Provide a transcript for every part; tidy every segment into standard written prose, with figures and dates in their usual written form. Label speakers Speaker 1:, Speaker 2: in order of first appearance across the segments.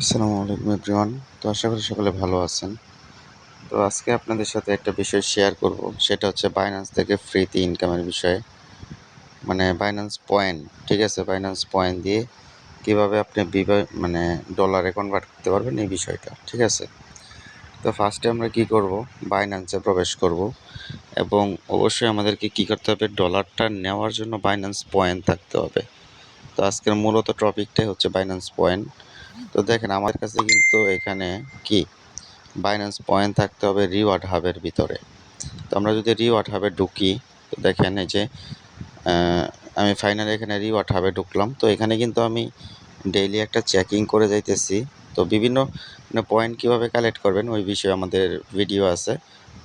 Speaker 1: আসসালামু আলাইকুম এভরিওয়ান। তো আশা করি সকলে ভালো আছেন। তো আজকে আপনাদের সাথে একটা বিষয় শেয়ার করব, সেটা হচ্ছে বাইন্যান্স থেকে ফ্রিতে ইনকামের বিষয়ে। মানে বাইন্যান্স পয়েন্ট, ঠিক আছে? বাইন্যান্স পয়েন্ট দিয়ে কীভাবে আপনি মানে ডলারে কনভার্ট করতে পারবেন এই বিষয়টা, ঠিক আছে? তো ফার্স্টে আমরা কি করব, বাইন্যান্সে প্রবেশ করব এবং অবশ্যই আমাদেরকে কি করতে হবে, ডলারটা নেওয়ার জন্য বাইন্যান্স পয়েন্ট থাকতে হবে। তো আজকের মূলত টপিকটাই হচ্ছে বাইন্যান্স পয়েন্ট। তো দেখেন আমাদের কাছে কিন্তু এখানে কি বাইন্যান্স পয়েন্ট থাকতে হবে রিওয়ার্ড হাবের ভিতরে। তো আমরা যদি রিওয়ার্ড হাবে ঢুকি, তো দেখেন এই যে আমি ফাইনালি এখানে রিওয়ার্ড হাবে ঢুকলাম। তো এখানে কিন্তু আমি ডেইলি একটা চেকিং করে যাইতেছি। তো বিভিন্ন পয়েন্ট কীভাবে কালেক্ট করবেন ওই বিষয়ে আমাদের ভিডিও আছে,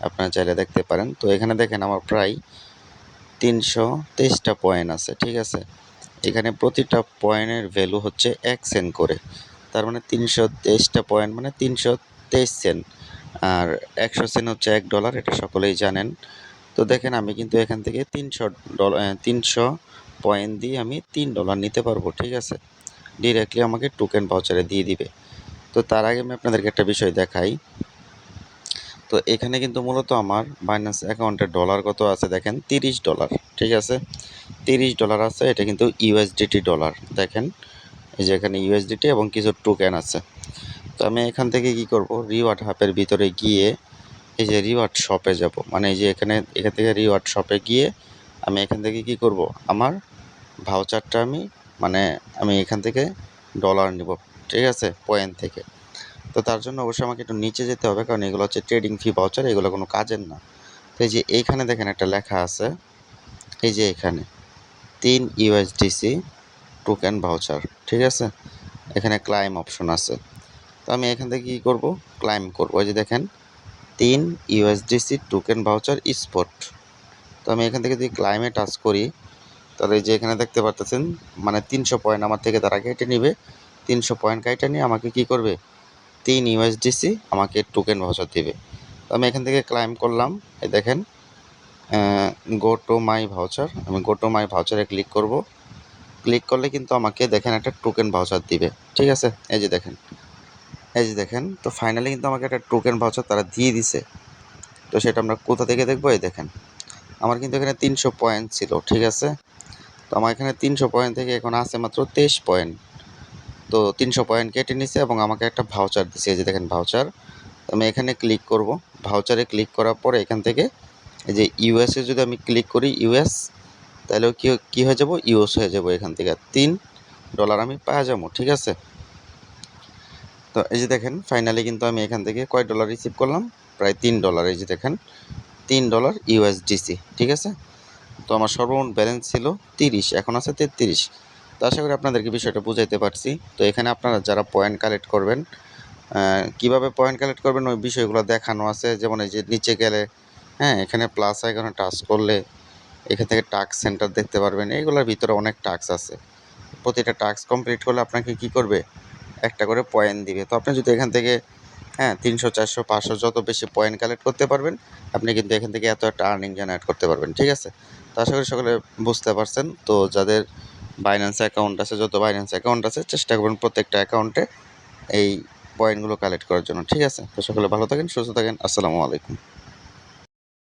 Speaker 1: আপনারা চাইলে দেখতে পারেন। তো এখানে দেখেন আমার প্রায় 323টা পয়েন্ট আছে, ঠিক আছে? এখানে প্রতিটা পয়েন্টের ভ্যালু হচ্ছে 1 সেন্ট করে। তার মানে 323টা পয়েন্ট মানে 323 সেন্ট। আর 100 সেন্ট হচ্ছে $1, এটা সকলেই জানেন। তো দেখেন আমি কিন্তু এখান থেকে 300 পয়েন্ট দিয়ে আমি $3 নিতে পারবো, ঠিক আছে? ডিরেক্টলি আমাকে টোকেন ভাউচারে দিয়ে দিবে। তো তার আগে আমি আপনাদেরকে একটা বিষয় দেখাই। তো এখানে কিন্তু মূলত আমার বাইন্যান্স অ্যাকাউন্টে ডলার কত আছে দেখেন, $30, ঠিক আছে? $30 আছে, এটা কিন্তু ইউএসডিটি ডলার। দেখেন এই যে এখানে ইউএসডিটি এবং কিছু টোকেন আছে। তো আমি এখান থেকে কি করব, রিওয়ার্ড হাবের ভিতরে গিয়ে এই যে রিওয়ার্ড শপে যাব। মানে এই যে এখান থেকে রিওয়ার্ড শপে গিয়ে আমি এখান থেকে কি করব, আমার ভাউচারটা আমি এখান থেকে ডলার নিব, ঠিক আছে? পয়েন্ট থেকে। তো তার জন্য অবশ্যই আমাকে একটু নিচে যেতে হবে, কারণ এগুলো হচ্ছে ট্রেডিং ফি ভাউচার, এগুলো কোনো কাজের না। তো এই যে এইখানে দেখেন একটা লেখা আছে, এই যে এখানে 3 ইউএসডিসি টোকেন ভাউচার, ঠিক আছে? এখানে ক্লাইম অপশন আছে। তো আমি এখান থেকে কী করব, ক্লাইম করব। এই যে দেখেন 3 ইউএসডিসি টোকেন ভাউচার স্পট। তো আমি এখান থেকে যদি ক্লাইমে টাচ করি, তাহলে এই যে এখানে দেখতে পারতেছেন মানে 300 পয়েন্ট আমার থেকে তারা কেটে নিবে। 300 পয়েন্ট কেটে নিয়ে আমাকে কি করবে, 3 ইউএসডিসি আমাকে টোকেন ভাউচার দিবে। তো আমি এখান থেকে ক্লাইম করলাম। এই দেখেন গো টু মাই ভাউচার, আমি গো টু মাই ভাউচারে ক্লিক করব। ক্লিক করলে কিন্তু আমাকে দেখেন একটা টোকেন ভাউচার দিবে, ঠিক আছে? এই যে দেখেন, তো ফাইনালি কিন্তু আমাকে একটা টোকেন ভাউচার তারা দিয়ে দিছে। তো সেটা আমরা কোথা থেকে দেখবো, এই দেখেন আমার কিন্তু এখানে 300 পয়েন্ট ছিল, ঠিক আছে? তো আমার এখানে 300 পয়েন্ট থেকে এখন আছে মাত্র 23 পয়েন্ট। তো 300 পয়েন্ট কেটে নিছে এবং আমাকে একটা ভাউচার দিছে, এই যে দেখেন ভাউচার। আমি এখানে ক্লিক করব। ভাউচারে ক্লিক করার পরে এখান থেকে এই যে ইউএসএ যদি আমি ক্লিক করি ইউএস, তাহলেও কি হয়ে যাব, ইউএস হয়ে যাব। এখান থেকে $3 আমি পাওয়া যাবো, ঠিক আছে? তো এই যে দেখেন ফাইনালি কিন্তু আমি এখান থেকে কয় ডলার রিসিভ করলাম, প্রায় $3। এই যে দেখেন $3 ইউএসডিসি, ঠিক আছে? তো আমার সর্বমোট ব্যালেন্স ছিল 30, এখন আছে 33। তো আশা করি আপনাদেরকে বিষয়টা বুঝাইতে পারছি। তো এখানে আপনারা যারা পয়েন্ট কালেক্ট করবেন, কিভাবে পয়েন্ট কালেক্ট করবেন ওই বিষয়গুলো দেখানো আছে। যেমন এই যে নিচে গেলে, হ্যাঁ, এখানে প্লাস আইকনে টাচ করলে এখান থেকে টাস্ক সেন্টার দেখতে পারবেন। এইগুলোর ভিতরে অনেক টাস্ক আছে। প্রতিটা টাস্ক কমপ্লিট করলে আপনাকে কি করবে, একটা করে পয়েন্ট দিবে। তো আপনি যদি এখান থেকে 300, 400, 500 যত বেশি পয়েন্ট কালেক্ট করতে পারবেন, আপনি কিন্তু এখান থেকে এত একটা আর্নিং জেনারেট করতে পারবেন, ঠিক আছে? তো আশা করি সকলে বুঝতে পারছেন। তো যাদের বাইন্যান্স অ্যাকাউন্ট আছে, যত বাইন্যান্স অ্যাকাউন্ট আছে, চেষ্টা করবেন প্রত্যেকটা অ্যাকাউন্টে এই পয়েন্টগুলো কালেক্ট করার জন্য, ঠিক আছে? তো সকলে ভালো থাকেন, সুস্থ থাকেন। আসসালামু আলাইকুম।